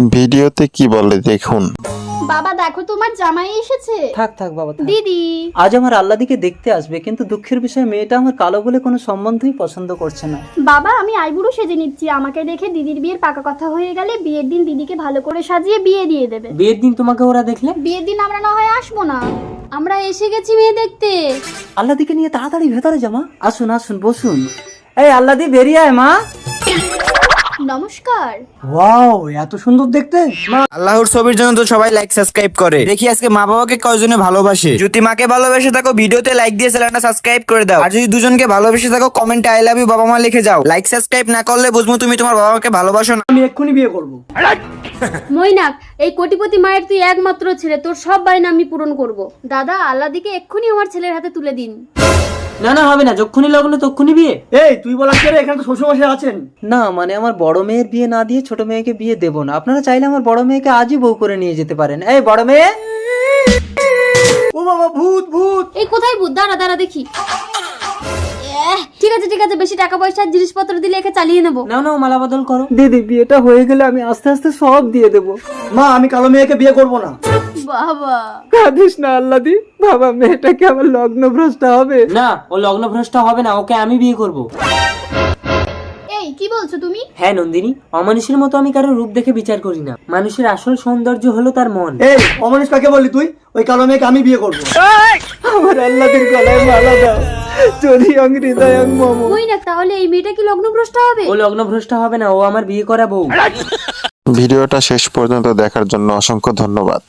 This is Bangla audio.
ভিডিওতে কি বলে দেখুন। বাবা দেখো তোমার জামাই এসেছে। থাক থাক বাবা থাক। দিদি আজ আমার আল্লাদিকে দেখতে আসবে, কিন্তু দুঃখের বিষয় মেয়েটা আমার কালো বলে কোনো সম্বন্ধই পছন্দ করছে না। বাবা আমি আইবুড়ো সেজে নিচ্ছি, আমাকে দেখে দিদির বিয়ের পাকা কথা হয়ে গেলে বিয়ের দিন দিদিকে ভালো করে সাজিয়ে বিয়ে দিয়ে দেবে। বিয়ের দিন তোমাকে ওরা দেখলে? বিয়ের দিন আমরা না হয় আসবো না, আমরা এসে গেছি মেয়ে দেখতে। আল্লাদিকে নিয়ে তাড়াতাড়ি ভেতরে জামা। আসুন আসুন বসুন। এই আল্লাদি বেরিয়ে আয় মা। নমস্কার। ওয়াও এত সুন্দর দেখতে। আল্লাহর ছবির জন্য তো সবাই লাইক সাবস্ক্রাইব করে। দেখি আজকে মা বাবাকে কয়জনে ভালোবাসে। যদি মাকে ভালোবেসে থাকো ভিডিওতে লাইক দিয়ে চ্যানেলটা সাবস্ক্রাইব করে দাও। আর যদি দুজনকে ভালোবেসে থাকো কমেন্টে আই লাভ ইউ বাবা মা লিখে যাও। লাইক সাবস্ক্রাইব না করলে বুঝবো তুমি তোমার বাবা মাকে ভালোবাসো না। আমি এক্ষুনি বিয়ে করব। মৈনাক, এই কোটিপতি মায়ের তুই একমাত্র ছেলে, তোর সব বায়না আমি পূরণ করব। দাদা আল্লাদিকে এক্ষুনি আমার ছেলের হাতে তুলে দিন। না না হবে না, যখনই লাগলো তখনই বিয়ে। এই তুই বলার কি রে, এখানে তো শ্বশুরমশাই আছেন। না মানে আমার বড় মেয়ের বিয়ে না দিয়ে ছোট মেয়েকে বিয়ে দেব না। আপনারা চাইলে আমার বড় মেয়েকে আজই বউ করে নিয়ে যেতে পারেন। এই বড় মেয়ে। ও বাবা ভূত ভূত। এই কোথায় ভূত? দাঁড়া দাঁড়া দেখি। ঠিক আছে ঠিক আছে, বেশি টাকা পয়সা জিনিসপত্র দিলে একে চালিয়ে নেবো। নাও নাও মালা বদল করো। দিদি বিয়েটা হয়ে গেলে আমি আস্তে আস্তে সব দিয়ে দেব। মা আমি কালো মেয়েকে বিয়ে করব না। বাবা কাঁদিস না আল্লাদি, বাবা মেয়েটাকে আমার লগ্ন ভ্রষ্ট হবে না। ও লগ্ন ভ্রষ্ট হবে না, ওকে আমি বিয়ে করব। এই কি বলছো তুমি? হ্যাঁ নন্দিনী, অমানুষের মতো আমি কারো রূপ দেখে বিচার করি না। মানুষের আসল সৌন্দর্য হলো তার মন। এই অমানুষ কাকে বললি তুই? ওই কালো মেয়েকে আমি বিয়ে করবো। আমার আল্লাদের গলায় মালা দাও, যদি হৃদয় মম। মৈনাক, তাহলে এই মেয়েটা কি লগ্নভ্রষ্ট হবে? ও লগ্ন ভ্রষ্ট হবে না, ও আমার বিয়ে করা বউ। ভিডিওটা শেষ পর্যন্ত দেখার জন্য অসংখ্য ধন্যবাদ।